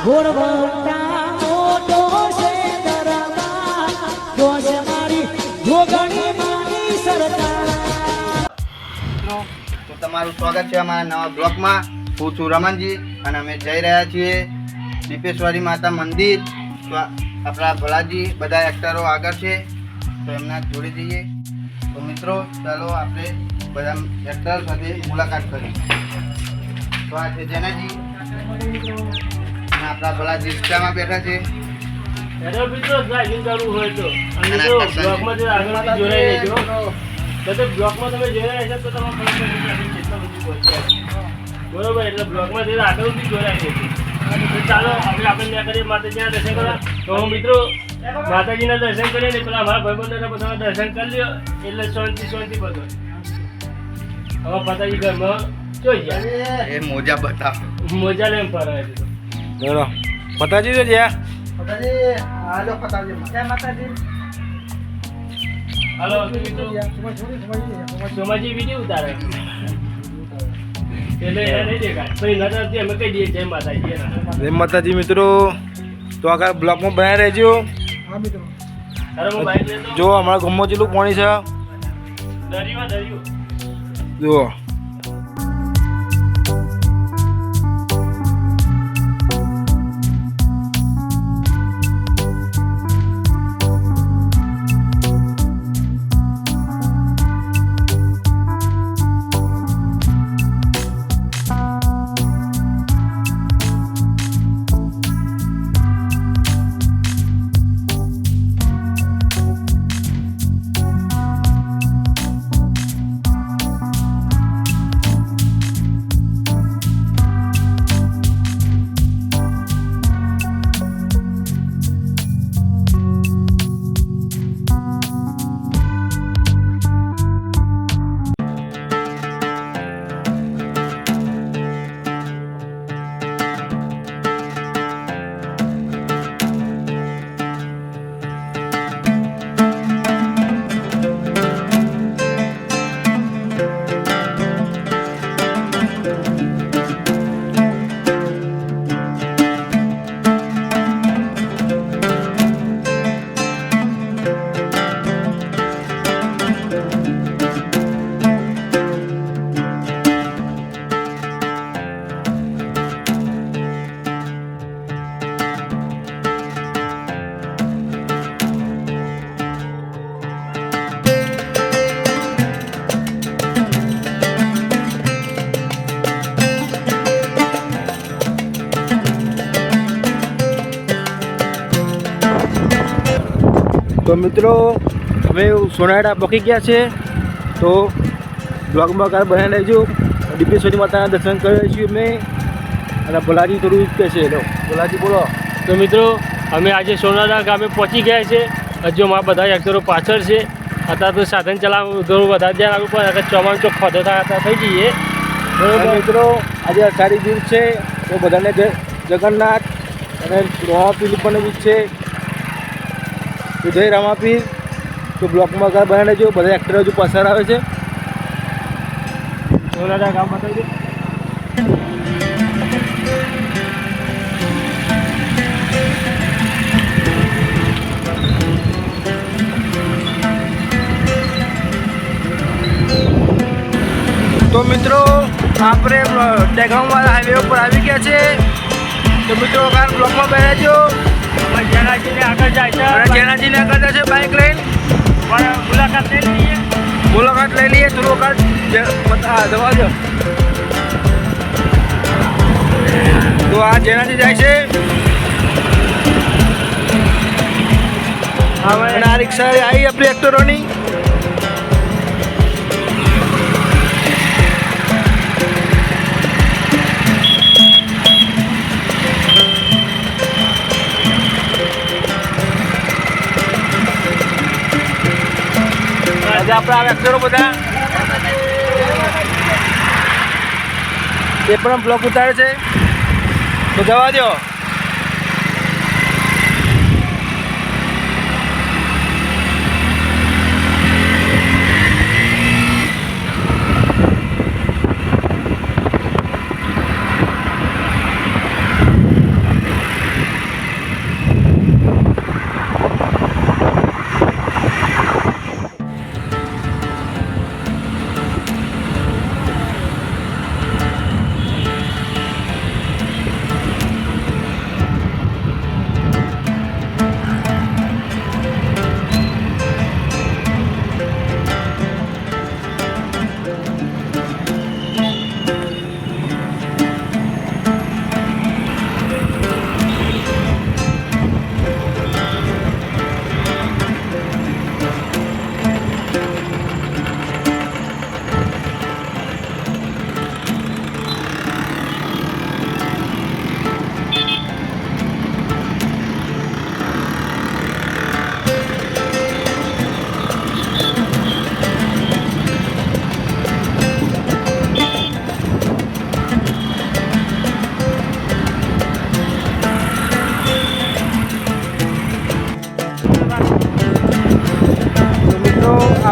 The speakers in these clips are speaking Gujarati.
ગોળવંટા મોટો છે દરબાર જોશ મારી જોગણી મારી સરકાર તો તમારું સ્વાગત છે અમારા નવા બ્લોગમાં. હું છું રમણજી અને અમે જઈ રહ્યા છીએ દીપેશ્વરી માતા મંદિર. તો આપણા ભલાજી બધા એક્ટરો આગળ છે તો એમના જોડે જઈએ. તો મિત્રો ચાલો આપણે બધા એક્ટર સાથે મુલાકાત કરીએ. તો આ છે જેનાજી અને આપણા ભલાજી રિક્ષામાં બેઠા છે. બ્લોકમાં તમે જોયા હશે તો બરોબર, એટલે બ્લોકમાં જઈને આગળથી જોડાય છે. ચાલો આપણે ત્યાં કરીએ માતાજીના દર્શન કરવા. તો મિત્રો માતાજીના દર્શન કરીએ ને પેલા અમારા ભાઈબંધોના બધા દર્શન કરી લ્યો એટલે શાંતિ બધો. હવે માતાજી ઘરમાં જોઈ ગયા એ મોજા બતાવ મોજા લઈને ફરાય છે. બોલો માતાજી તો જ્યાં હાલો મિત્રો સોમાજી વિડીયો ઉતારે એટલે એને નહીં દેખાય પછી નજરથી અમે કહી દઈએ જય માતાજી. જય માતાજી મિત્રો. તો આગળ બ્લોકમાં બનાવી રહેજો. અરે હું બાઈક લેતો જો અમારા ગામમાં જેટલું પાણી છે દરિયો જુઓ. તો મિત્રો હવે સોનાડા પકી ગયા છે. તો બ્લોગમાં કાર બનાવી લેજો. દીપેશ્વરી માતાના દર્શન કરીએ છીએ અમે અને ભલાજી થોડું કે છે. ભલાજી બોલો. તો મિત્રો અમે આજે સોનાડા ગામે પહોંચી ગયા છે. હજુ મારા બધા એક્ટરો પાછળ છે. અત્યારે તો સાધન ચલાવવું થોડું વધારે ધ્યાન આપવું પડે અગર ચોમાસું ચોખ્ખો થઈ જઈએ. બરાબર મિત્રો આજે અષાઢી બીજ છે તો બધાને જગન્નાથ અને રામાપીર પણ બીજ છે તો જય રામાપીર. તો બ્લોકમાં કાર બનાવી લેજો. બધા એક્ટર હજુ પસાર આવે છે. સોનાડા ગામ બતાવી દે. તો મિત્રો આપણે ડેગામવાળા હાઈવે ઉપર આવી ગયા છે. તો મિત્રો કાર બ્લોકમાં બેસજો. જેનાજીને આગળ જાય છે જેનાજીને આગળ જાય છે બાઇક લઈને. પણ મુલાકાત લઈ લઈએ. મુલાકાત લઈ લઈએ. થોડું કાર જવા દો. તો આ જેનાજી જાય છે અને આ રિક્ષા આવી આપણી એક્ટરોની. આપણે આ એક્ટરો બધા એ પણ બ્લોક ઉતારે છે તો જવા દો.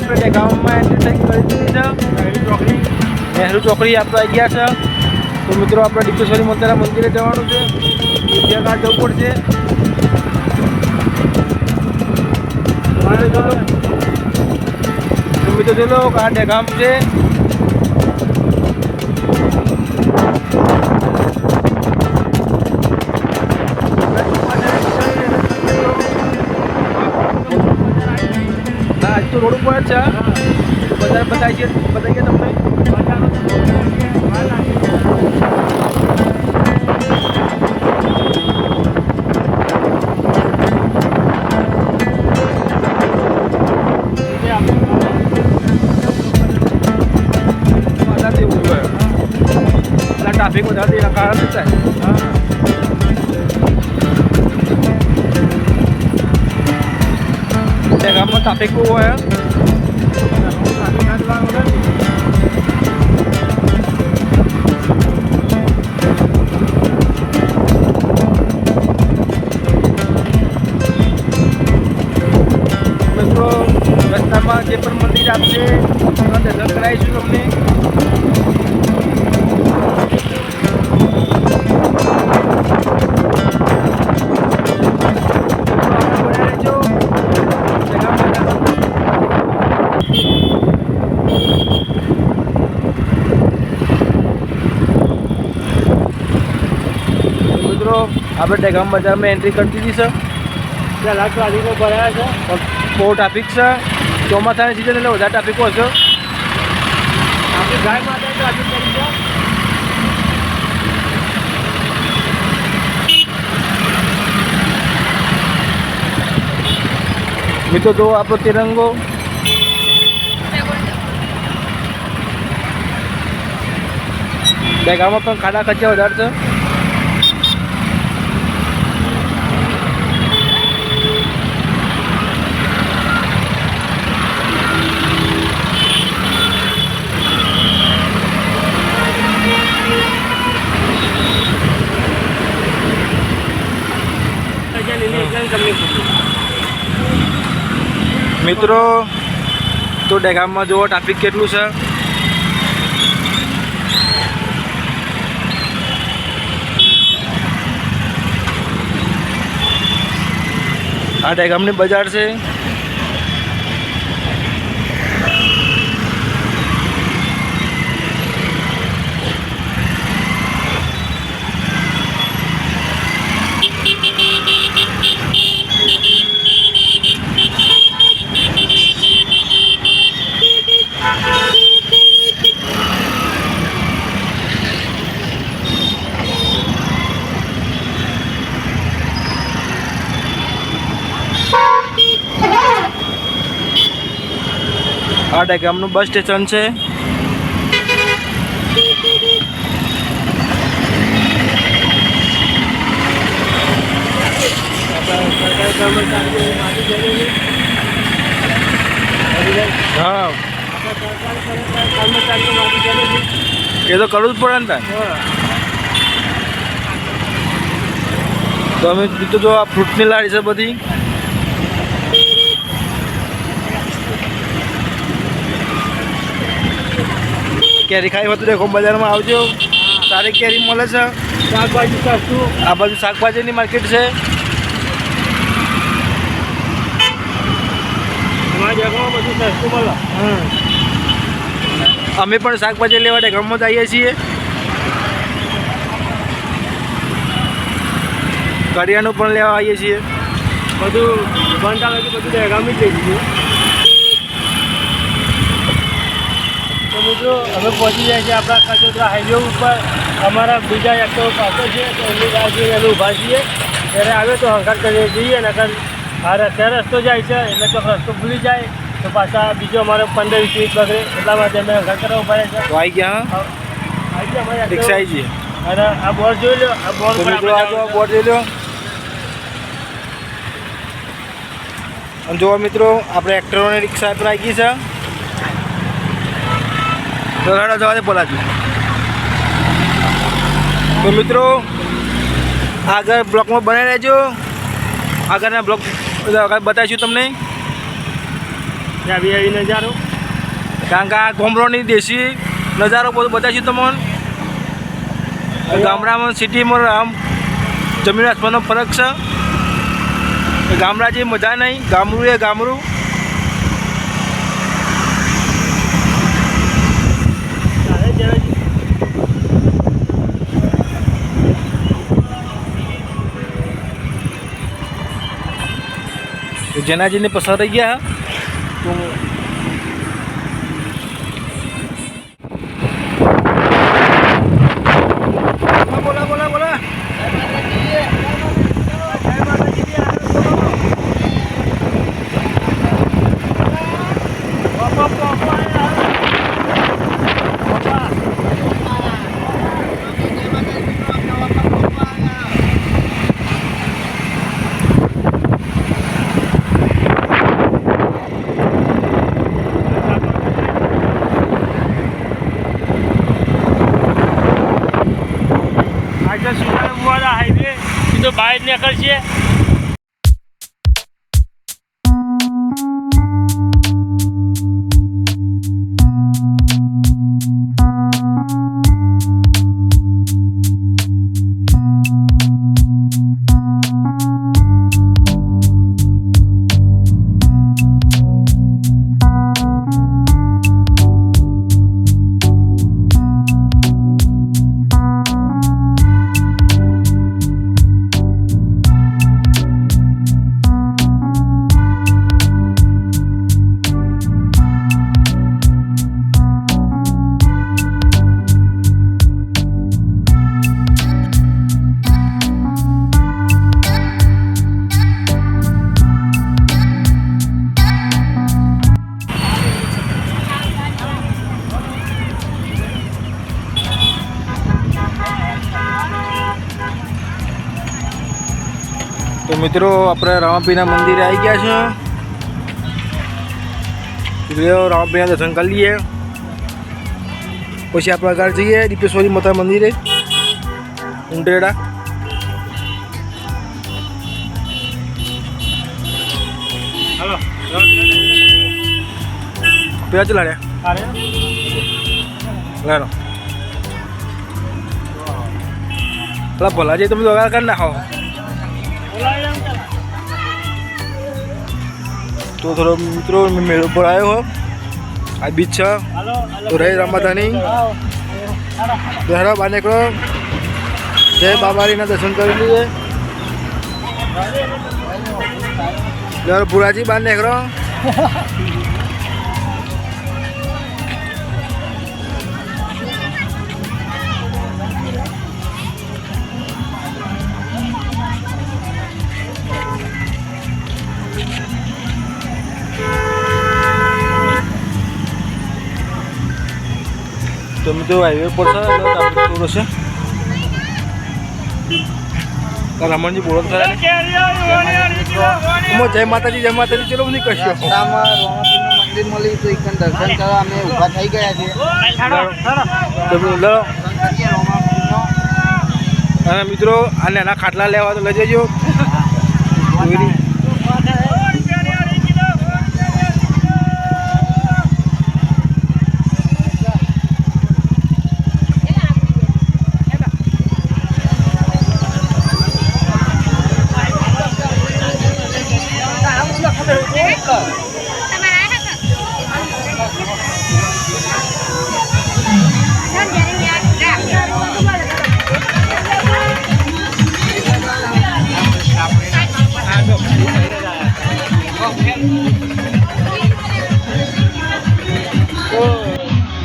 આપણે ગામમાં એન્ટ્રી કરી દીધી છે. નહેરુ ચોકડી આપણે આવી ગયા છે. તો મિત્રો આપણે ડીપેશ્વરી માતાના મંદિરે જવાનું છે. વિદ્યાઘાટ જવું પડશે. તો મિત્રો જોઈ લો કે આ ડેગામ છે. ના હજુ તો રોડ ઉપર જ છે. બજાર બતાવીએ તમને. ટ્રાફિક વધારે એના કારણે જ થાય. ગામમાં ટ્રાફિક બહુ હોય. મિત્રો રસ્તામાં જે પણ મંદિર આપશે એમાં દર્શન કરાવીશું તમને. આપણે ડેગામ બજારમાં એન્ટ્રી કરી દીધી છે. ત્યાં લાખ ટ્રાફિકો ભરાયા છે. બહુ ટ્રાફિક છે. ચોમાસાની સિઝન એટલે વધારે ટ્રાફિક હશે. આપણી ગાય માટે ટ્રાફિક કરી છે. મિત્રો જો આપણો તિરંગો ડેગામાં પણ ખાડા ખર્ચા વધારે છે. મિત્રો તો ડેગામમાં જુઓ ટ્રાફિક કેટલું છે. આ ડેગામની બજાર છે. આ ડેગામનું બસ સ્ટેશન છે. હા એ તો કરવું જ પડે ને. તો અમે કીધું જો આ ફ્રૂટની લારી છે બધી. કેરી ખાઈ હોય તો દેખો બજારમાં આવજો. સારી કેરી મળે છે. શાકભાજી સસ્તું. આ બાજુ શાકભાજીની માર્કેટ છે. અમારી જગ્યામાં બધું સસ્તું મળે. અમે પણ શાકભાજી લેવા ડેગામમાં જ આવીએ છીએ. કરિયાણું પણ લેવા આવીએ છીએ. બધું બંધ આવે તો બધું ડેગામ જ લઈ દીધું. તો મિત્રો અમે પહોંચી જાય છે આપણા ખચોદરા હાઈવે ઉપર. અમારા બીજા એક્ટરો પાસે છે તો એમની રાહ જોઈને અમે ઊભા છીએ. ત્યારે આવે તો હંકાર કરીને જઈએ નકર આ રસ્તો જાય છે એટલે તો રસ્તો ભૂલી જાય તો પાછા બીજો અમારે 15-20 મિનિટ બગડે. એટલા માટે અમે હંકાર કરવા ઉભા રહ્યા છે. તો આવી ગયા. આવી ગયા અમારી રિક્ષા આવી જઈએ. અને આ બોર્ડ જોઈ લો. આ બોર્ડ પર મિત્રો આ બોર્ડ જોઈ લો. અને જુઓ મિત્રો આપણે એક્ટરોની રિક્ષા પર આવી ગઈ છે. તો રાડા જવા દે બોલાજી. તો મિત્રો આગળ બ્લોકમાં બનાવી રહેજો. આગળના બ્લોક બતાવીશું તમને. ત્યાં બી આવી નજારો. કારણ કે આ ગામડાની દેશી નજારો બધું બતાવીશું તમને. ગામડામાં સિટીમાં આમ જમીન આસમાનનો ફરક છે. ગામડા જેવી મજા નહીં, ગામડું એ ગામડું. જેનાજીને પસાર થઈ ગયા તો બોલા બોલા બોલા. હાઈવે સીધો બહાર નીકળશે. તો મિત્રો આપણે રામાપીના મંદિરે આવી ગયા છે. રામાપીના દર્શન કરી લઈએ પછી આપણે આગળ જઈએ દીપેશ્વરી માતા મંદિરે ઉંડેડા. હાલો પેલા ચલાડ્યા લેનો પેલા ભલાજી તમે તો આગળ કરી નાખો. તો થોડો મિત્રો મેળો પર આવ્યો હો. આ બીચ છે તો રહી રામાધાની બહાર નીકળો. જય બાબારીના દર્શન કરી લઈએ. ભુરાજી બહાર નીકળો. તો મિત્રો હાઈવે પર છે થોડો છે. રમણજી બોલો તો ખરા. જય માતાજી ચલો બધી કશો. રસ્તામાં રામાપીરનું મંદિર મળી તો એક દર્શન કરવા અમે ઊભા થઈ ગયા છીએ. અને મિત્રો આ નાના ખાટલા લેવા તો લઈ જજો.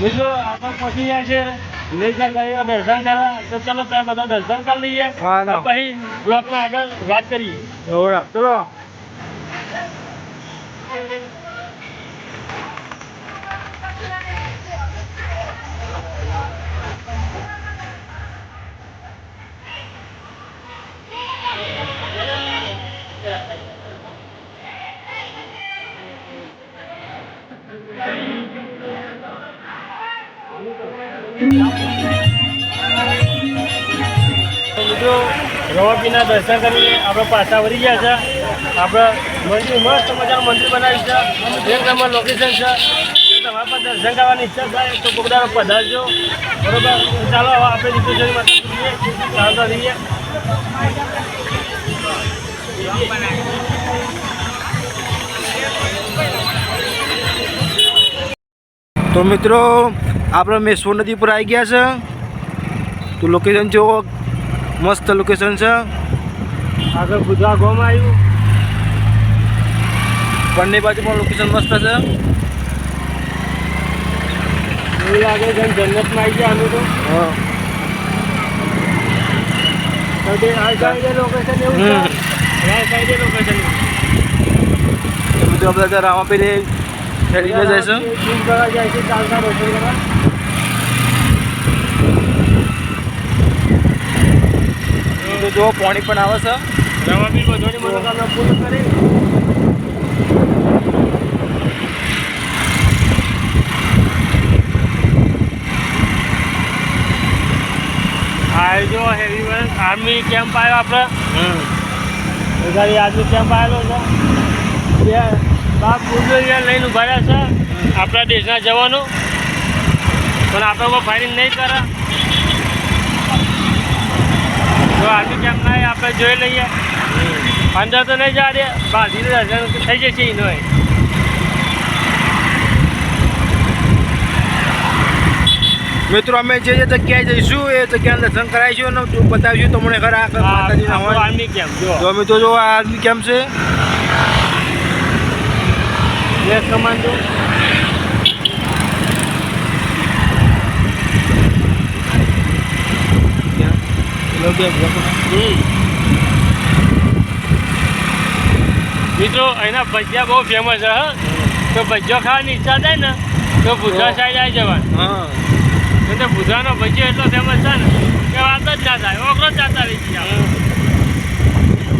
મિત્રો આપણે પહોંચી ગયા છે દર્શન કરવા. તો ચલો ત્યાં બધા દર્શન કરી લઈએ પછી બ્લોકમાં આગળ વાત કરીએ. ચલો મિત્રો રામાપીરના દર્શન કરીને આપણે પાછા વળી ગયા છે. આપણે મંદિર મસ્ત મજાનું મંદિર બનાવ્યું છે, એક નંબર લોકેશન છે. જો તમારા પર દર્શન કરવાની ઈચ્છા થાય તો કોકદારો પધારજો. બરોબર, તો ચાલો હવે આપણે દીપેશ્વરી માતા જોઈએ, ચાલતા રહીએ. તો મિત્રો આપણે મેશ્વર નદી પર આવી ગયા છે. તો લોકેશન જો મસ્ત લોકેશન છે. આગળ બુધવા ગોમ આવ્યું. બંને બાજુ પણ લોકેશન મસ્ત છે. એવું લાગે છે જન્નતમાં આવી ગયા અમે તો. હા આ સાઈડે લોકેશન એવું છે, આ સાઈડે લોકેશન એવું. તો મિત્રો બધા રામાપીરે ફેરીને જાય છે. શૂટ કરવા જાય છે, ચાલતા રસોઈ કરવા. તો જો પાણી પણ આવે છે. રવાબી બધોની મનોકામના પૂર્ણ કરી. આ જો હેવી આર્મી કેમ્પ આવ્યો આપણે. બધાની આર્મી કેમ્પ આવેલો છે. બાપ બુલડોઝર લઈને ઉભા રહ્યા છે આપણા દેશના જવાનો, પણ આપણા ઉપર ફાયરિંગ નહીં કરે. જો આર્મી કેમ્પ ના આપણે જોઈ લઈએ. અંદર તો નહીં જવા દે, બાંધીને દર્શન થઈ જશે એનો. મિત્રો અમે જે જગ્યાએ જઈશું એ જગ્યાને દર્શન કરાવીશું અને બતાવીશું તમને ખરા માતાજીના હોય. આર્મી કેમ્પ જો તો અમે તો જો આ આર્મી કેમ્પ છે. લેસ કમાન્ડો. મિત્રો અહીંના ભજીયા બહુ ફેમસ છે. હા, તો ભજીયો ખાવાની ઈચ્છા થાય ને તો ભૂસા સાઈડ આવી જવાનું. હા કેમ કે ભૂસાનો ભજીયો એટલો ફેમસ છે ને કે વાત જ ના થાય. ઓગળો જ જાતા રહી ગયા.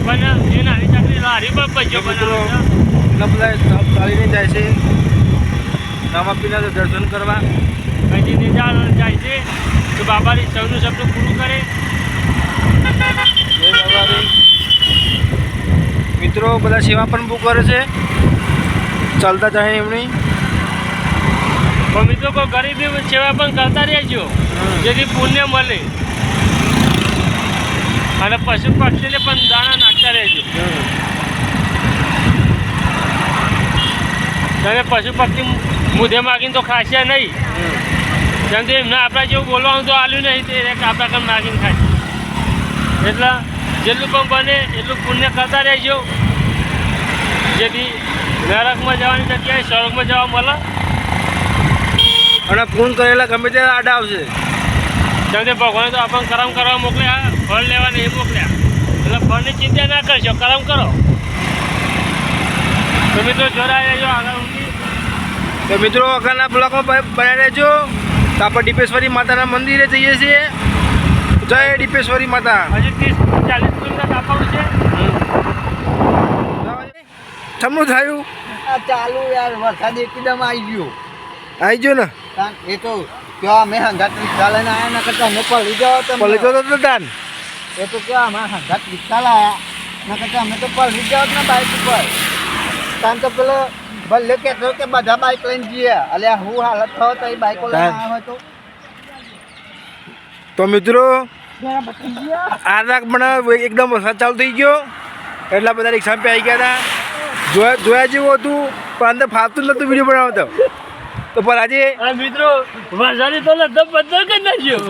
પણ એ નાની ચાકરી લારી પર ભજીયો બનાવે છે. એટલા બધા ચાલીને જાય છે રામાપીરના દર્શન કરવા. અહીંથી જાય છે તો બાબાની સૌનું સપનું પૂરું કરે. જય બાબારી. મિત્રો બધા સેવા પણ બહુ કરે છે, ચાલતા જાય એમની. પણ મિત્રો કોઈ ગરીબી સેવા પણ કરતા રહેજો, જેથી પુણ્ય મળે. અને પશુ પક્ષીને પણ દાણા નાખતા રહેજો. તમે પશુ પક્ષી મુદ્દે માગીને તો ખાશે નહીં, કેમ કે એમને આપણા જેવું બોલવાનું તો આલ્યું નહીં, તે આપણા કામ માગીને ખાય. એટલે જેટલું પણ બને એટલું પુણ્ય કરતા રહેજો, જેથી નરકમાં જવાની જગ્યાએ સ્વર્ગમાં જવા મળે. અને પૂર્ણ કરેલા ગમે તે આડા આવશે. કેમ કે ભગવાને તો આપણને કરમ કરવા મોકલ્યા, ફળ લેવા નહીં મોકલ્યા. એટલે ફળની ચિંતા ના કરશો, કરમ કરો. તો મિત્રો જોડાઈ રહેજો આગળ ઊંઘી. તો મિત્રો આગળના બ્લોકમાં બનાવી રહેજો. તો આપણે ડીપેશ્વરી માતાના મંદિરે જઈએ છીએ. જય ડીપેશ્વરી માતા. હજી 30-40 કિલોમીટર કાપવાનું છે. થમનું થયું આ ચાલુ યાર વરસાદ એકદમ આવી ગયો. આવી ગયો ને. એ તો ક્યાં અમે હંગાત રિક્ષા લઈને આવ્યા ના કરતા અમે પડી જાઓ તમે. પલે તો દાન એ તો ક્યાં અમે હંગાત રિક્ષા લાયા ના કરતા અમે તો પડી જાઓ ને બાઇક ઉપર. કારણ તો પેલો ભલે કહેતો કે બધા બાઇક લઈને જઈએ. અલ્યા હું હાલત થયો તો એ બાઇકો લઈને આવ્યા હોય તો મિત્રો આ રાખ પણ એકદમ વરસાદ ચાલુ થઈ ગયો, એટલા બધા રિક્ષા પે આવી ગયા હતા. જોયા જેવું હતું પણ અંદર ફાવતું નતું વિડીયો બનાવતો. તો પણ આજે મિત્રો વરસાદી તો લગભગ બધો કરી નાખ્યો.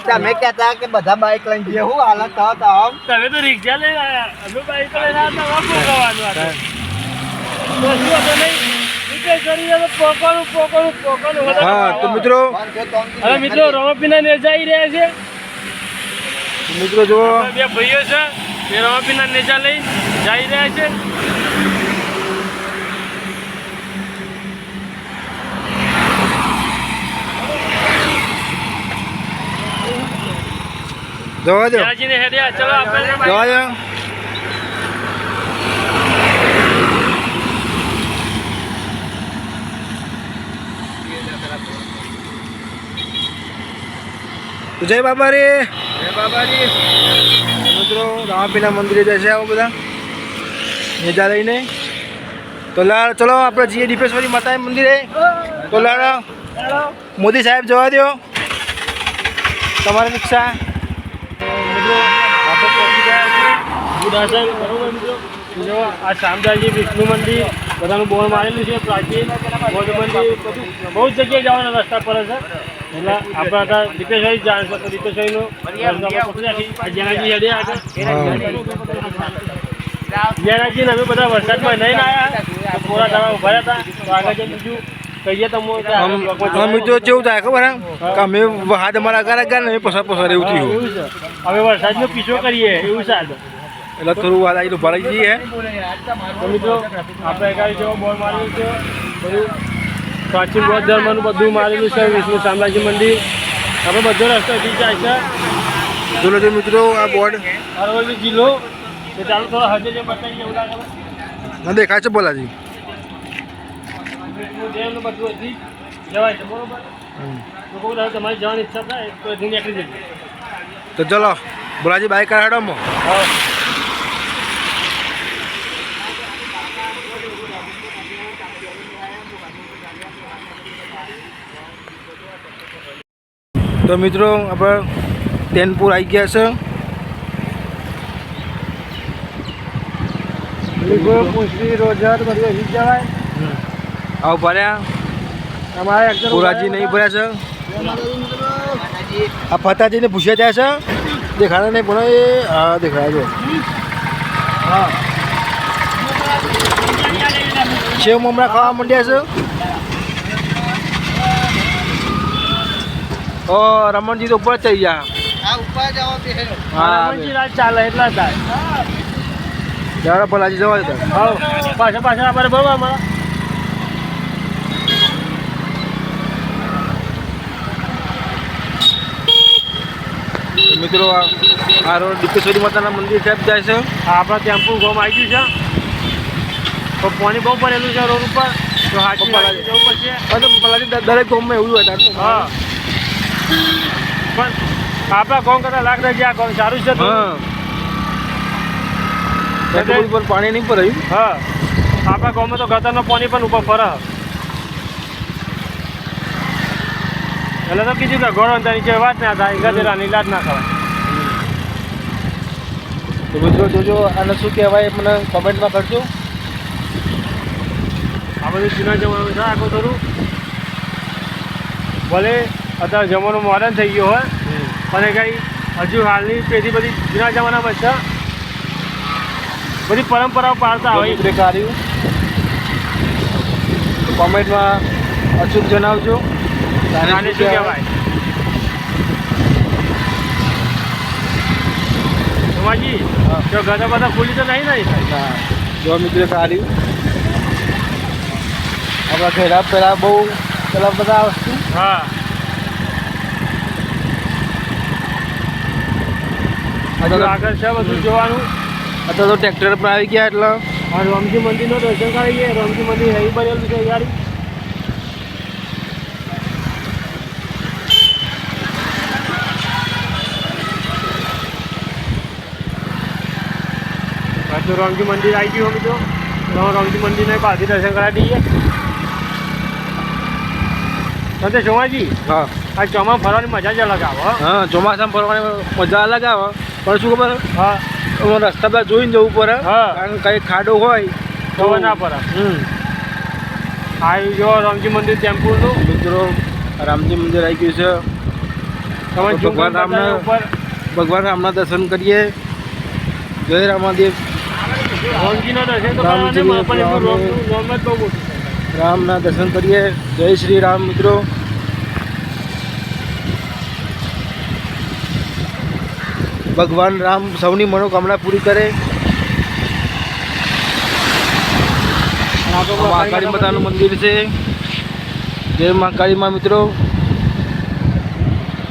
તમે કહેતા કે બધા બાઇક લઈને જઈએ. હું હાલત થયો તો આમ તમે તો રિક્ષા લઈને આવ્યા, અમે બાઈક લઈને આવ્યા. વાપરું કરવાનું હતું. હા તો મિત્રો હવે મિત્રો રવાપીના નેજા આવી રહ્યા છે. મિત્રો જો બે ભાઈઓ છે એ રવાપીના નેજા લઈ જઈ રહ્યા છે. જવા દો રાજીને હેડ્યા. ચલો આપણે જવા દો. તો જય બાબા રે. જય બાબાજી. મિત્રો રામાપીના મંદિરે જશે આવો બધા. નેજા લઈને તો લાડ ચલો આપણે જઈએ દીપેશ્વરી માતા મંદિરે. તો લાડ મોદી સાહેબ જવા દો તમારી રિક્ષા. મિત્રો આપણે પહોંચી ગયા છીએ ગુડાસર. બરોબર મિત્રો, જો આ શામદાસજી વિષ્ણુ મંદિર બધાનું બોર્ડ મારેલું છે. પ્રાચીન બૌદ્ધ મંદિર બધું બહુ જ જગ્યાએ જવાના રસ્તા પર છે. એટલે આપણે હતા દીપેશ્વરી જાય છે. તો દીપેશ્વરીનું જૈનાજી હેડે આગળ. જૈનાજી અમે બધા વરસાદમાં નહીં આવ્યા, થોડા દાડા ઉભા હતા. તો આગળ જઈને બીજું કહીએ તો મિત્રો કેવું થાય ખબર હે કે અમે હાથ અમારા આગળ ગયા ને પસાર પસાર એવું થયું. એવું છે. હવે વરસાદનો પીછો કરીએ એવું છે. એટલે થોડું વાત આવી ભરાઈ જઈએ. તો મિત્રો આપણે એકાદી જેવો બોર્ડ મારેલું છે. બધું પ્રાચીન બૌદ્ધ ધર્મનું બધું મારેલું છે. વિષ્ણુ શામલાજી મંદિર આપણે બધો રસ્તો થઈ જાય છે. જોલો જો મિત્રો આ બોર્ડ અરવલ્લી જિલ્લો. તો ચાલો થોડા હજે જે બતાવીએ એવું લાગે ના દેખાય છે બોલાજી. વિષ્ણુદેવનું બધું હતી જવાય છે. બરોબર, તો કહું તમારી જવાની ઈચ્છા થાય તો એથી નીકળી જઈએ. તો ચલો બોલાજી બાઈક કરાવડામાં. હા. તો મિત્રો આપણે તેનપુર આવી ગયા છે. પૂછડી રોજર બધું એવી જવાય. આવ ભર્યા તમારે પુરાજી નહીં ભર્યા છે. આ ફતાજીને પૂછ્યા ત્યાં છે દેખાડા નહીં પણ એ હા દેખાય છે. હા સેવ મમરા ખાવા માંડ્યા છે. ઓ રમણજી તો ઉપર જ થઈ ગયા. આ ઉપર જાઓ બેહેલો. હા રાત ચાલે એટલા થાય. જાડા ભલાજી જવા દેતા. હા પાછા પાછા આપણે બરોબર અમારા. મિત્રો આ રોડ દીપેશ્વરી માતાના મંદિર સાહેબ જાય છે. આપણા ટેમ્પો ગામ આવી ગયું છે. તો પાણી બહુ ભરેલું છે રોડ ઉપર. તો હાજી જવું પડશે. ભલાજી દરેક ગામમાં એવું હોય. હા પણ આપણા ગામ કરતાં લાખ રહ્યા ગામ સારું છે. હા ઉપર પાણી નહીં ભરાયું. હા આપણા ગામમાં તો ગટરનું પાણી પણ ઉપર ફરે. એટલે તો કીધું કે ઘોડો નીચે વાત ના થાય, ગધેડાની લાજ ના ખવાય. તો મિત્રો જોજો આને શું કહેવાય મને કમેન્ટમાં કરજો. આ બધું જૂના જમાનું છે આખું થોડું. ભલે અત્યારે જમાનો મોડર્ન થઈ ગયો હોય પણ કંઈ હજુ હાલની પેઢી બધી જૂના જમાનામાં છે. બધી પરંપરાઓ પાળતા હોય. બ્રેક આવ્યું કોમેન્ટમાં અચૂક જણાવજો. આને શું કહેવાય? સોમાજી જો ગધા બધા ખુલી તો નહીં ને? જો મિત્રો આવ્યું આપણા ઘેરા પેલા બહુ પેલા બધા વસ્તુ. હા હજુ આગળ છે બધું જોવાનું. અત્યારે તો ટ્રેક્ટર પર આવી ગયા એટલે આ રામજી મંદિરનો દર્શન કરીએ. રામજી મંદિર અહીં બનેલું છે ગાડી. પાછું રામજી મંદિર આવી ગયું મિત્રો. રામજી મંદિરને બહારથી દર્શન કરાવી દઈએ. સંતે સોમાજી હા આ ચોમામાં ફરવાની મજા જ અલગ આવે. હા ચોમાસામાં ફરવાની મજા અલગ આવે પણ શું ખબર હા રસ્તા પર જોઈને જવું પડે. હા. કારણ કે કંઈ ખાડો હોય તો ના પડે. આ જો રામજી મંદિર ટેમ્પલનું મિત્રો રામજી મંદિર આવી ગયું છે. તમે ભગવાન રામના ઉપર ભગવાન રામના દર્શન કરીએ. જય રામાદેવ. રામજીના દર્શન તો રામજી કરવાના પણ એમનું રામ- રોમ જ બહુ મોટું છે. રામના દર્શન કરીએ. જય શ્રી રામ મિત્રો. ભગવાન રામ સૌની મનોકામના પૂરી કરે. મહાકાળી માતાનું મંદિર છે. જય મહાકાળીમાં મિત્રો.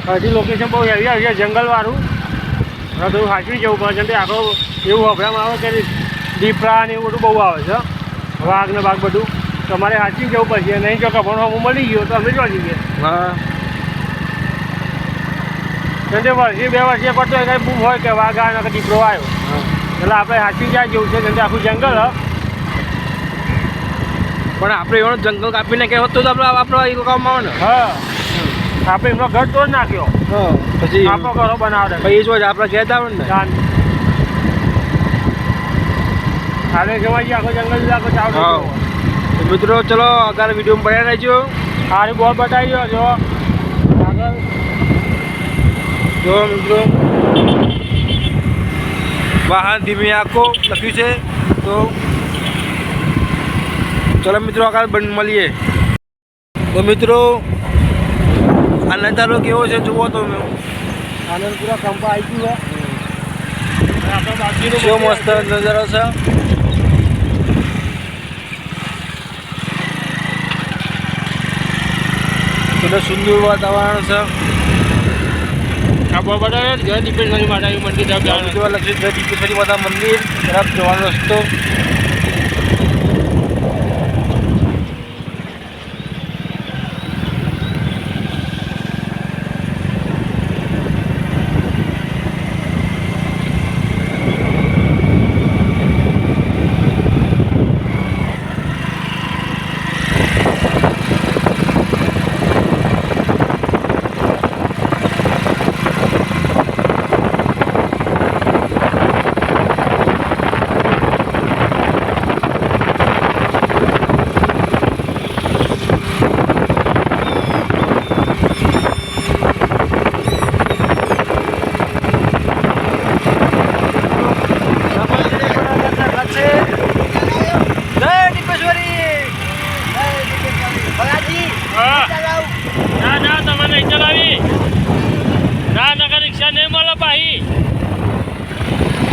હજી લોકેશન બહુ હેવી આવી છે જંગલવાળું. હવે થોડું સાચવી જવું પડે છે. આખો એવું અભરામાં આવે કે દીપડા ને એવું બધું બહુ આવે છે. વાઘ ને બાઘ બધું તમારે સાચવી જવું પડશે. નહીં જો કપડો હું મળી ગયો તો અમે જોઈ જઈએ. હા કેમ કે વર્ષે 2 વર્ષે પડતો કંઈ બૂમ હોય કે વાઘ આવ્યો કે દીપડો આવ્યો. એટલે આપણે હાથી જાય જેવું છે કેમ કે આખું જંગલ હ. પણ આપણે એનો જંગલ કાપીને કે હોત તો આપણે એ રોકાવામાં આવે ને. હા આપણે એમનો ઘર તોડ નાખ્યો હા પછી આપણો ઘરો બનાવડે પછી એ શું આપણે કહેતા આવે ને. હાલે જવાય આખો જંગલ આખો ચાવ હા તો મિત્રો ચલો આગળ વિડીયો બનાવી રહેજો. સારી બોલ બતાવી દો જો આગળ જો મિત્રો વાહન ધીમે આંખો લખ્યું છે. તો ચલો મિત્રો આગળ મળીએ. તો મિત્રો આ નજારો કેવો છે જુઓ તો આનંદ પૂરા કંપા આવી ગયું આપણે બાજુનો કેવો મસ્ત નજારો છે. કેટલું સુંદર વાતાવરણ છે. આ બોલ બતાવે જય દીપેશ્વરી માતાજી મંદિર તરફ જવાનું. મિત્રો લક્ષ્મી જય દીપેશ્વરી માતા મંદિર તરફ જવાનો રસ્તો. ના તમે નહીં ચલાવી ના નગર રિક્ષા નહીં મળે પાહી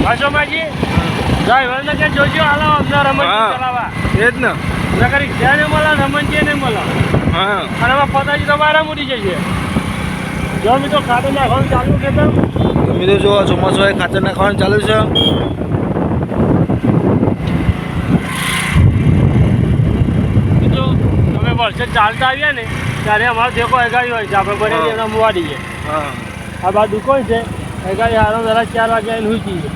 પાછો માજી ડ્રાઈવરને કે જોજો હાલો અમને રમણ ચલાવવા એ જ ને. નગર રિક્ષા નહીં મળે રમણ નહીં મળે. હા અને એમાં ફતાજી તો બારા મૂડી જશે. જો મિત્રો ખાતર નાખવાનું ચાલુ ખેતર મિત્રો જો ચોમાસું હોય ખાતર નાખવાનું ચાલુ છે. મિત્રો અમે વરસાદ ચાલતા આવ્યા ને ત્યારે અમારો ટેકો એગાડી હોય છે આપણે બને એના મુવા દઈએ. હા આ બાદ દુકાન છે એગાડી હારો જરા 4 વાગે આવીને હુઈ જઈએ.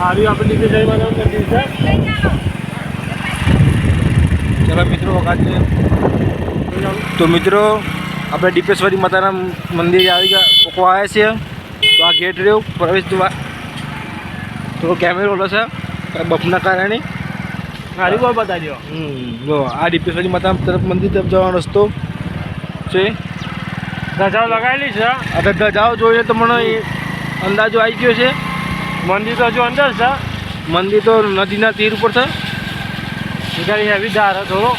હારી આપણે લીધે જઈ મને મંદિર છે. ચલો મિત્રો વખત તો મિત્રો આપણે દીપેશ્વરી માતાના મંદિરે આવી ગયા પોકવા આવ્યા છીએ. તો આ ગેટ રહ્યો પ્રવેશ દ્વાર. થોડો કેમેરો ઓલો છે બફના કારણે. હારી બોલ બતાવી દો. જો આ દીપેશ્વરી માતા તરફ મંદિર તરફ જવાનો રસ્તો છે. ધજાઓ લગાવેલી છે. આ ધજાઓ જોઈએ તો મને અંદાજો આવી ગયો છે. મંદિર તો હજુ અંદર છે. મંદિર તો નદીના તીર ઉપર છે. એગાડી હેવી ધાર થોડો.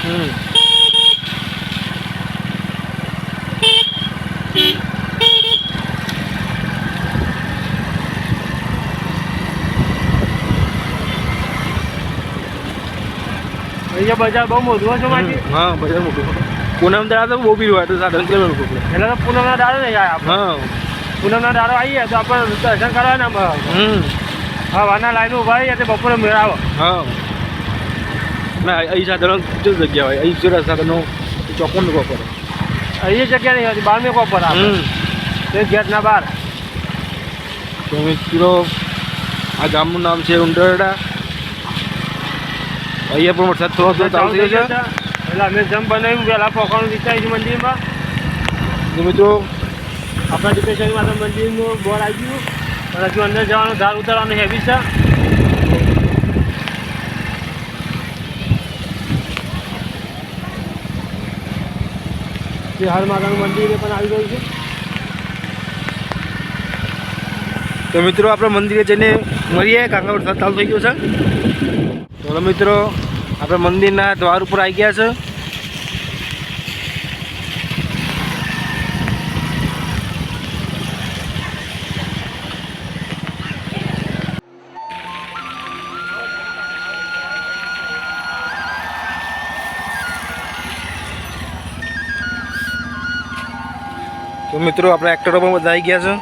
અહીંયા બજાર બહુ મોટું છે માજી. હા બજાર મોટું. પૂનમ દાડા તો બહુ ભીડ હોય તો સાધન કિલો એટલે તો પૂનમના દાડો નહીં આવે આપણે. હા પૂનમના દાડો આવીએ તો આપણે દર્શન કરવાના. હવાના લાઈન ઉભા રહીએ તો બપોરે મેળાવો. હા ના અહીં સાધનો જો જગ્યા હોય અહીં જો સાધનો ચોખ્ખું મૂકવા પડે. અહીં જગ્યા નહીં હોતી બહાર મેકો પર આવે તે ગેટના બહાર. તો મિત્રો આ ગામનું નામ છે ઉંડરડા. અહીંયા પણ વરસાદ થોડો થોડો ચાલુ થઈ ગયો છે. એટલે અમે જમ બનાવ્યું વહેલા પોખવાનું વિચાર્યું છે મંદિરમાં. તો મિત્રો આપણા દીપેશ્વરી માતા મંદિરનું બોર્ડ આવી ગયું અને હજુ અંદર જવાનું ધાર ઉતારવાનું હેવી છે. હર માતાનું મંદિર પણ આવી ગયું છે. તો મિત્રો આપણે મંદિરે જઈને મળીએ કારણ કે વરસાદ ચાલુ થઈ ગયો છે. તો મિત્રો આપણે મંદિરના દ્વાર ઉપર આવી ગયા છે. તો મિત્રો આપણા એક્ટરો પણ બધા આવી ગયા છે.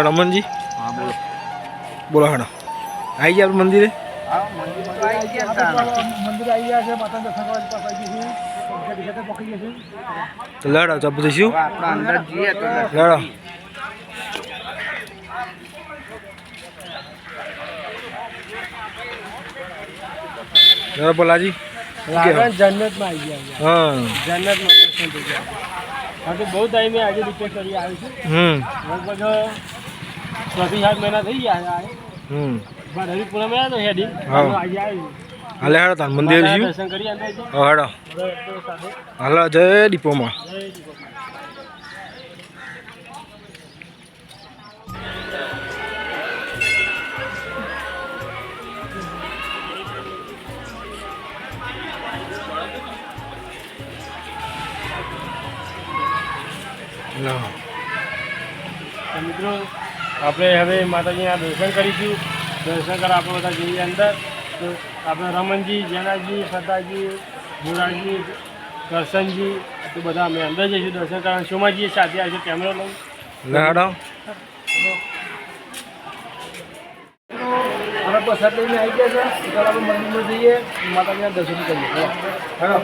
રમણજી હા બોલો. બોલો હાડો આવી ગયા આપણે મંદિરે. મંદિર આવી ગયા મંદિર આવી ગયા છે માતા દર્શન કરવા પાસ આવી ગયું છે. તો લડો તો બધું શું હવે આપણે અંદર જઈએ તો લડો લડો ભલાજી જન્નતમાં આવી ગયા હા જન્નતમાં દર્શન થઈ ગયા. હા તો બહુ ટાઈમે આજે ડિપેશ્વરી આવી છે. લગભગ 6-7 મહિના થઈ ગયા છે. પણ હરી પૂનમ આવ્યા તો હેડી હા. આજે આવી હાલે હેડો તાર મંદિર જ્યું દર્શન કરી અંદર જઈએ. હેડો હવે તો સાથે હાલો જય ડીપોમાં જય શ્રી કૃષ્ણ. તો મિત્રો આપણે હવે માતાજીના દર્શન કરીશું. દર્શન કરવા આપણે બધા જઈએ અંદર. તો આપણે રમણજી, જેનાજી, સતાજી, ભુરાજી, કરશનજી તો બધા અમે અંદર જઈશું દર્શન કરવા. સોમાજી સાથે આવશે કેમેરો લઈ. હેડો આપણે પ્રસાદ લઈને આવી ગયા છે. તો આપણે મંદિરમાં જઈએ, માતાજીના દર્શન કરીએ. હેડો.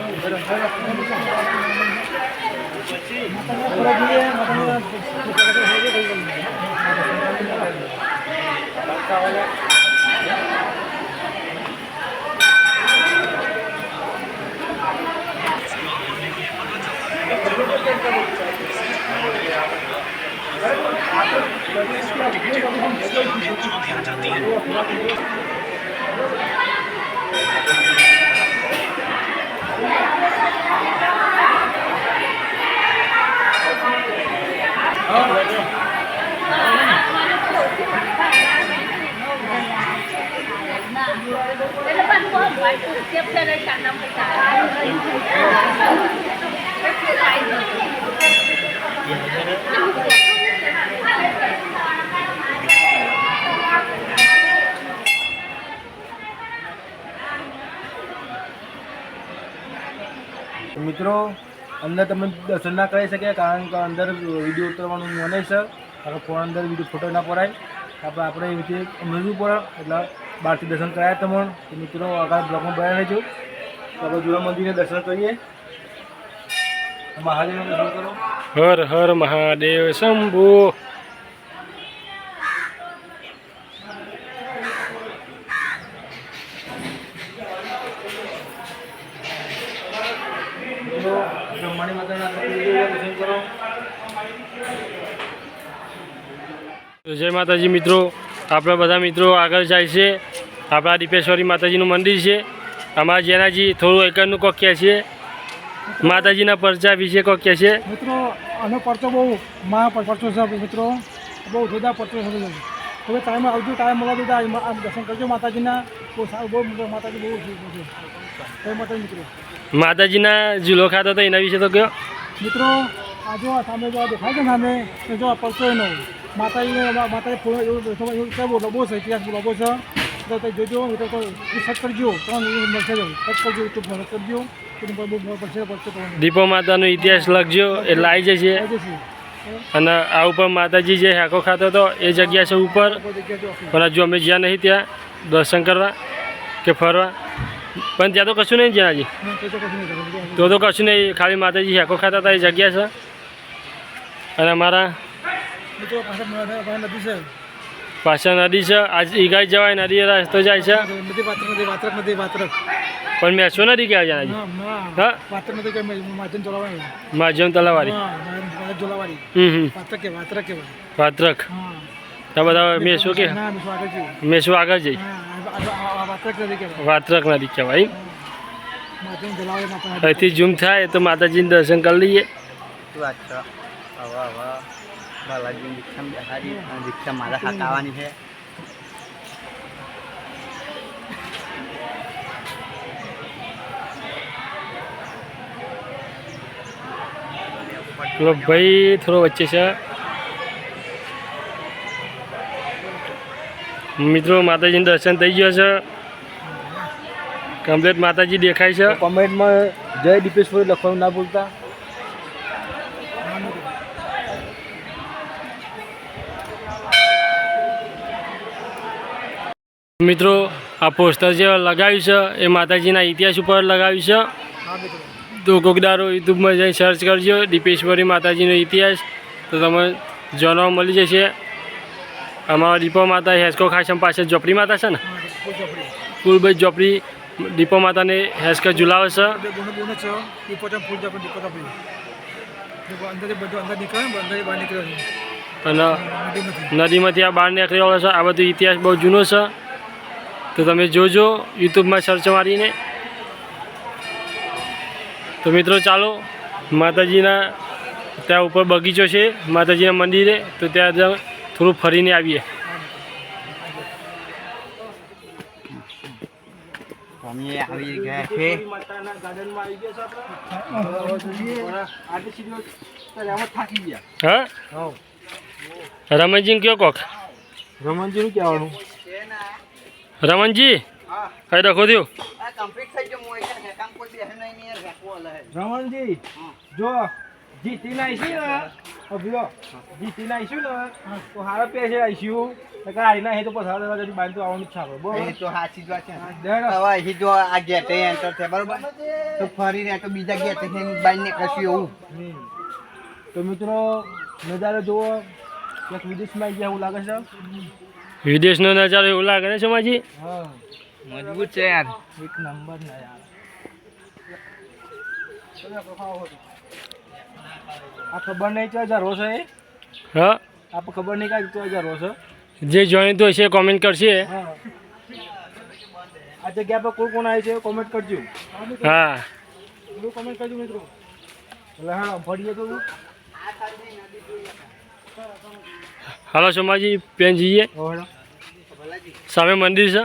મિત્રો અંદર તમે દર્શન ના કરી શકે કારણ કે અંદર વિડીયો ઉતરવાનું મને છે કારણ ફોન અંદર વિડીયો ફોટો ના પડાય આપણે એવી રીતે મળવું પડે એટલે બહારથી દર્શન કરાય તમને તો મિત્રો આગળ બ્લોગમાં બનાવી લેજો તો આપણે જૂના મંદિરે દર્શન કરીએ મહાદેવનું દર્શન કરો હર હર મહાદેવ શંભુ. મિત્રો બ્રહ્માણી માતાના દર્શન કરો. તો જય માતાજી મિત્રો. આપણા બધા મિત્રો આગળ જાય છે. આપણા દીપેશ્વરી માતાજીનું મંદિર છે. અમારા જેનાજી થોડું એકરનું કોક કહે છે. માતાજીના પરચા વિશે કોક કહે છે. મિત્રો આનો પરચો બહુ પરચો છે મિત્રો, બહુ જોરદાર પરચો છે. હવે ટાઈમ આવજો, ટાઈમ મળવા દીધા દર્શન કરજો માતાજીના. બહુ સારું, બહુ માતાજી બહુ જય માતાજી મિત્રો. માતાજીના ઝૂલો ખાતો તો એના વિશે તો કયો. મિત્રો આ જો સામે જો દેખાય છે સામે એ જો પરચો એનો માતાજી બહુ છે ઇતિહાસ બહુ છે. તો તે જોજો તો સર્ચ કરજો ત્રણ મળશે. સર્ચ કરજો યુટ્યુબમાં સર્ચ કરજો બહુ પડશે પરચો તમને દીપો માતાનો ઇતિહાસ લખજો એટલે આવી જશે. આવી જશે. અને આ ઉપર માતાજી જે હેકો ખાતો હતો એ જગ્યા છે ઉપર. પણ હજુ અમે જ્યાં નહીં ત્યાં દર્શન કરવા કે ફરવા, પણ ત્યાં તો કશું નહીં જ્યાંજી. તો કશું નહીં, ખાલી માતાજી હેકો ખાતા હતા એ જગ્યા છે. અને અમારા મિત્રો પાછળ નદી છે. પાછળ નદી છે. આજ ઈગાઈ જવાય નદી રસ્તો જાય છે. નદી વાત્રક નદી વાત્રક પણ મેં શું નથી કહેવાય જ્યાંજી. હા વાત્રક નદી કે માધ્યમ ચોલાવાળી. માજમ તલાવારી. જોલાવાળી હમ. વાત્રક કહેવાય. વાત્રક. હા તો બધા મેં શું કે ના મેં સ્વાગત છે. મેં શું આગળ જઈ હા વાત્રક નદી કહેવાય. વાત્રક નદી કહેવાય. માધ્યમ જોલાવાળી માતા. અહીંથી ઝૂમ થાય તો માતાજીને દર્શન કરી લઈએ. શું વાત છે. હવે બાલાજી રિક્ષા બેહાડી અને રિક્ષા મારા હાથ આવવાની છે. પેલો ભાઈ થોડો વચ્ચે છે. મિત્રો માતાજીનું દર્શન થઈ ગયો છે. કમ્પ્લીટ માતાજી દેખાય છે. કોમેન્ટમાં જય દીપેશ્વરી લખવાનું ના ભૂલતા. મિત્રો આ પોસ્ટર જે લગાવ્યું છે એ માતાજીના ઇતિહાસ ઉપર લગાવ્યું છે. હા મિત્રો તો કોકદારો યુટ્યુબમાં જઈને સર્ચ કરજો દીપેશ્વરી માતાજીનો ઇતિહાસ, તો તમે જાણવા મળી જશે. અમારા દીપો માતા હેસકો ખાસમ પાસે ઝોપડી માતા છે ને, ફૂલ ચોપડી ફૂલભાઈ ઝોપડી દીપો માતાને હેસકો ઝુલાવે છે. બોનો છે એ પોતા ફૂલ ચોપડી દીપો ચોપડી અંદરથી બધું અંદર નીકળે ને અંદરથી બહાર નીકળે છે અને નદીમાંથી. નદીમાંથી આ બહાર નીકળ્યો છે. આ બધું ઇતિહાસ બહુ જૂનો છે, તો તમે જોજો યુટ્યુબમાં સર્ચ મારીને. તો મિત્રો ચાલો માતાજીના ત્યાં ઉપર બગીચો છે માતાજીના મંદિરે, તો ત્યાં થોડું ફરીને આવીએ. અમે આવી ગયા છે. હા રમણજી કયો કોક રમણજીનું કહેવાનું. રમણજી કઈ રખો થયો. આ કમ્પ્લીટ થઈ ગયો. મોય છે કામ કોઈ બેહે નહીં ને રાખવો લે. રમણજી જો જીતીને આવીશું ને અભ્યો, જીતીને આવીશું ને તો હારા પેસે આવીશું. કાઢી ના તો પછી હારા જતી બાંધ તો આવવાનું જ છે આપણે. એ બરોબર તો સાચી જ વાત છે. દેડ. હવે અહીં જો આ ગેટે એન્ટર થયા બરોબર, તો ફરીને તો બીજા ગેટે બાઈ ને કશું એવું. તો મિત્રો નજારો જુઓ, એક વિદેશમાં આવી ગયા એવું લાગે છે. વિદેશનો નજારો એવું લાગે ને સમાજી. હા મજબૂત છે યાર. એક નંબર ના યાર. આ ખબર નહીં 4000 છે. હા આપણે ખબર નહીં કાંઈ 4000 છે. જે જાણીતું હશે કોમેન્ટ કરશે. હા આ જગ્યા પર કોણ કોણ આવે છે કોમેન્ટ કરજો. હા બધું કોમેન્ટ કરજો મિત્રો. એટલે હા ફરીએ તો હાલો સોમાજી પેન જઈએ. હવે સામે મંદિર છે,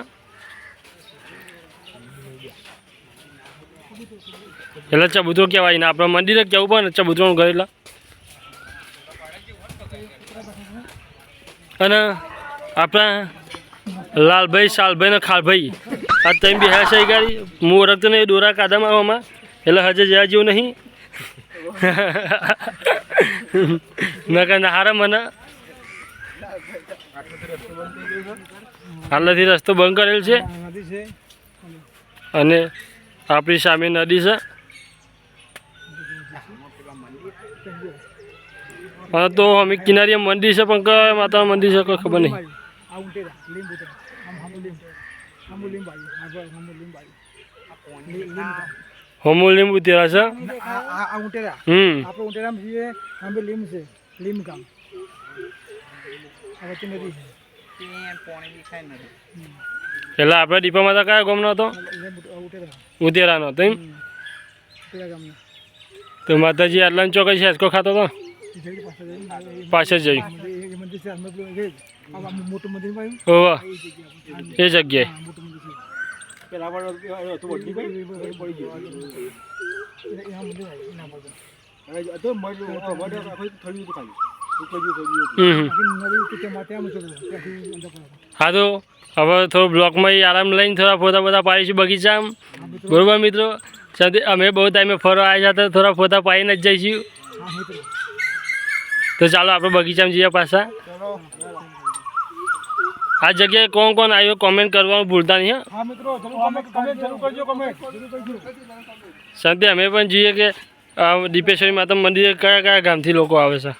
એટલે ચબૂતરો કહેવાય ને આપણે મંદિર જ કહેવું પડે ને ચબૂતરોનું ઘર. એટલે અને આપણા લાલભાઈ શાલભાઈ ને ખાલભાઈ આ તમે બી હેસ આવી ગાડી હું ઓળખતો નહીં દોરા કાદામાં આવવામાં, એટલે હજે જવા જેવું નહીં. નકર હારા મને હાલથી રસ્તો બંધ કરેલ છે નદી છે અને આપણી સામે નદી છે. હા તો અમે કિનારીએ મંદિર છે પણ કયા માતાનું મંદિર છે કોઈ ખબર નહીં. આ ઊંટેરા લીંબ ઉતરા આમ હામુ લીંબ આવી હામુ લીંબ આવી હોમો લીંબુ તેરા છે. આ ઊંટેરા આપણે ઊંટેરામાં છીએ. આંબે લીંબ છે, લીંબ ગામ. આ વચ્ચે નદી છે. એટલે આપણે દીપા માતા કયા ગામનો હતો? ઊંટેરા ઉતેરાનો હતો એમ. ઊંટેરા ગામના તો માતાજી આટલા ચોકસ હેસકો ખાતો હતો, જઈ પાછળ પાછળ જઈ. એ મંદિર છે અમે પેલું છે આ મોટું મંદિર માં ઓવા એ જગ્યાએ મોટું મંદિર છે. પેલા પણ હતું બદલી ગઈ પડી ગયું. આ મંદિર આવી ના પડે. હવે તો મડ આખું થયું હતું ખાલી ઉપર થયું હતું. નદી કે માથે આમ છે ત્યાંથી અંદર પડે. હા તો હવે થોડું બ્લોકમાં આરામ લઈને થોડા ફોટા બધા પાડીશું બગીચામાં. બરોબર મિત્રો, સાથે અમે બહુ ટાઈમે ફરવા આવ્યા હતા, થોડા ફોટા પાડીને જ જઈશું. હા મિત્રો તો ચાલો આપણે બગીચામાં જઈએ પાછા. આ જગ્યાએ કોણ કોણ આવ્યો કોમેન્ટ કરવાનું ભૂલતા નહીં. હા મિત્રો જરૂર કમેન્ટ જરૂર કરજો કમેન્ટ જરૂર કરજો. સાથે અમે પણ જોઈએ કે દીપેશ્વરી માતા મંદિરે કયા કયા ગામથી લોકો આવે છે.